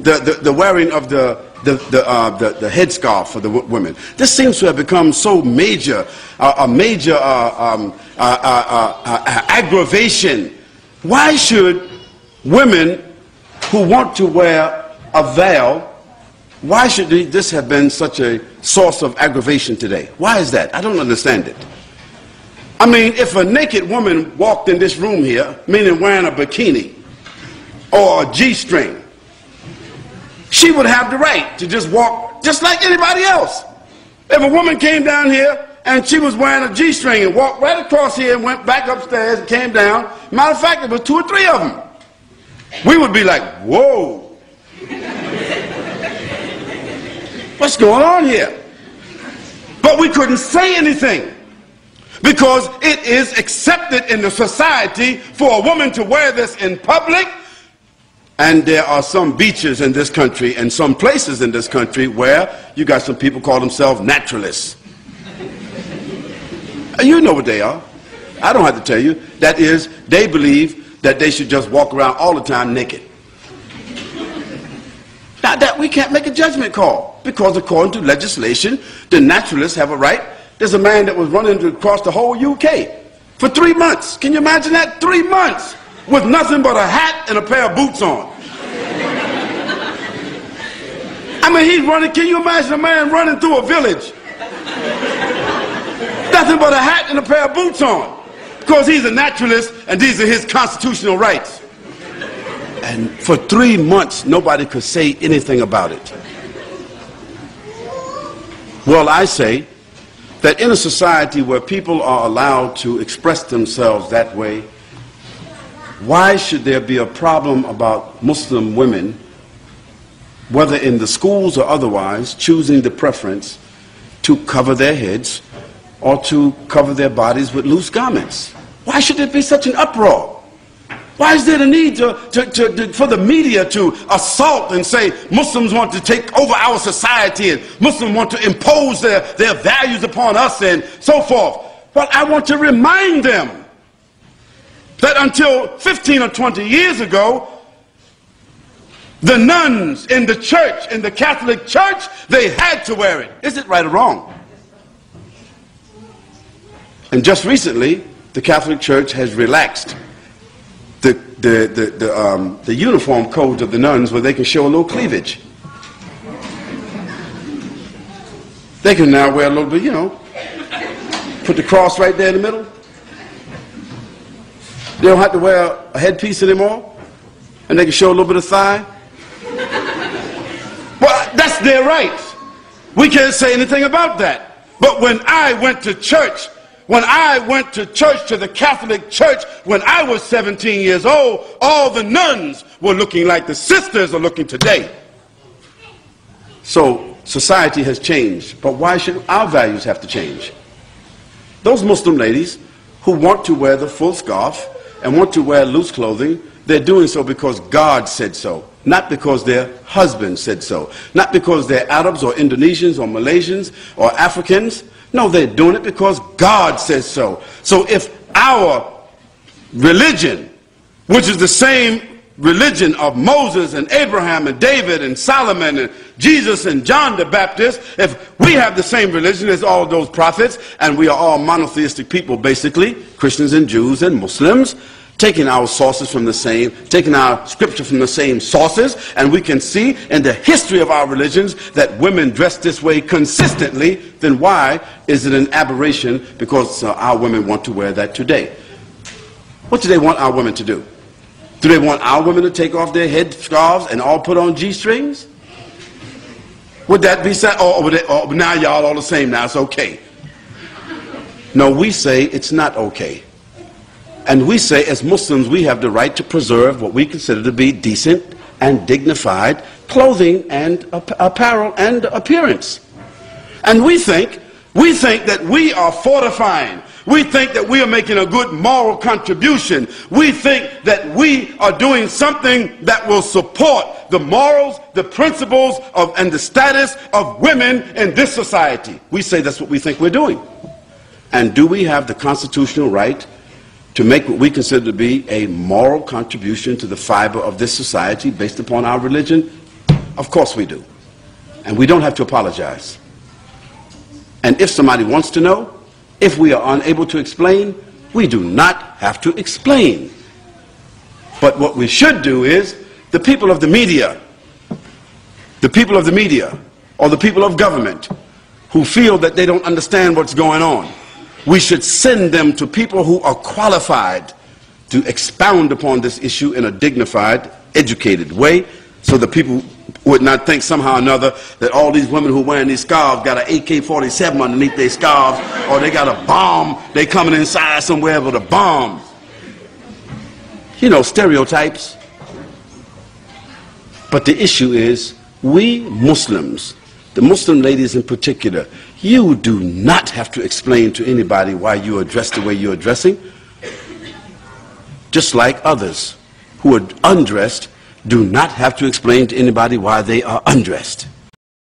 the wearing of the headscarf for the women. This seems to have become so major, a major aggravation. Why should women who want to wear a veil, why should this have been such a source of aggravation today? Why is that? I don't understand it. I mean, if a naked woman walked in this room here, meaning wearing a bikini or a G-string, she would have the right to just walk just like anybody else. If a woman came down here and she was wearing a G-string and walked right across here and went back upstairs and came down, matter of fact, there was 2 or 3 of them, we would be like, whoa. What's going on here? But we couldn't say anything because it is accepted in the society for a woman to wear this in public. And there are some beaches in this country and some places in this country where you got some people call themselves naturalists. You know what they are. I don't have to tell you. That is, they believe that they should just walk around all the time naked. Now that we can't make a judgment call because according to legislation, the naturalists have a right. There's a man that was running across the whole UK for 3 months. Can you imagine that? 3 months with nothing but a hat and a pair of boots on. I mean, he's running. Can you imagine a man running through a village? Nothing but a hat and a pair of boots on. Because he's a naturalist and these are his constitutional rights. And for 3 months, nobody could say anything about it. Well, I say that in a society where people are allowed to express themselves that way, why should there be a problem about Muslim women, whether in the schools or otherwise, choosing the preference to cover their heads or to cover their bodies with loose garments? Why should there be such an uproar? Why is there the need for the media to assault and say Muslims want to take over our society and Muslims want to impose their values upon us and so forth? Well, I want to remind them that until 15 or 20 years ago, the nuns in the church, in the Catholic Church, they had to wear it. Is it right or wrong? And just recently, the Catholic Church has relaxed the uniform codes of the nuns where they can show a little cleavage. They can now wear a little bit, you know, put the cross right there in the middle. They don't have to wear a headpiece anymore, and they can show a little bit of thigh. Well, that's their right. We can't say anything about that. But when I went to church, to the Catholic Church, when I was 17 years old, all the nuns were looking like the sisters are looking today. So society has changed, but why should our values have to change? Those Muslim ladies who want to wear the full scarf and want to wear loose clothing, they're doing so because God said so, not because their husband said so, not because they're Arabs or Indonesians or Malaysians or Africans. No, they're doing it because God says so. So if our religion, which is the same religion of Moses and Abraham and David and Solomon and Jesus and John the Baptist, if we have the same religion as all those prophets, and we are all monotheistic people basically, Christians and Jews and Muslims, taking our sources from the same, taking our scripture from the same sources, and we can see in the history of our religions that women dress this way consistently, then why is it an aberration because our women want to wear that today? What do they want our women to do? Do they want our women to take off their head scarves and all put on G-strings? Would that be sad? Or now y'all all the same, now it's okay. No, we say it's not okay. And we say, as Muslims, we have the right to preserve what we consider to be decent and dignified clothing and apparel and appearance. And we think that we are fortifying. We think that we are making a good moral contribution. We think that we are doing something that will support the morals, the principles and the status of women in this society. We say that's what we think we're doing. And do we have the constitutional right to make what we consider to be a moral contribution to the fiber of this society based upon our religion? Of course we do. And we don't have to apologize. And if somebody wants to know, if we are unable to explain, we do not have to explain. But what we should do is, the people of the media, or the people of government who feel that they don't understand what's going on, we should send them to people who are qualified to expound upon this issue in a dignified, educated way, so that people would not think somehow or another that all these women who are wearing these scarves got an AK-47 underneath their scarves, or they got a bomb, they coming inside somewhere with a bomb. You know, stereotypes. But the issue is, we Muslims, the Muslim ladies in particular, you do not have to explain to anybody why you are dressed the way you are dressing. Just like others who are undressed do not have to explain to anybody why they are undressed.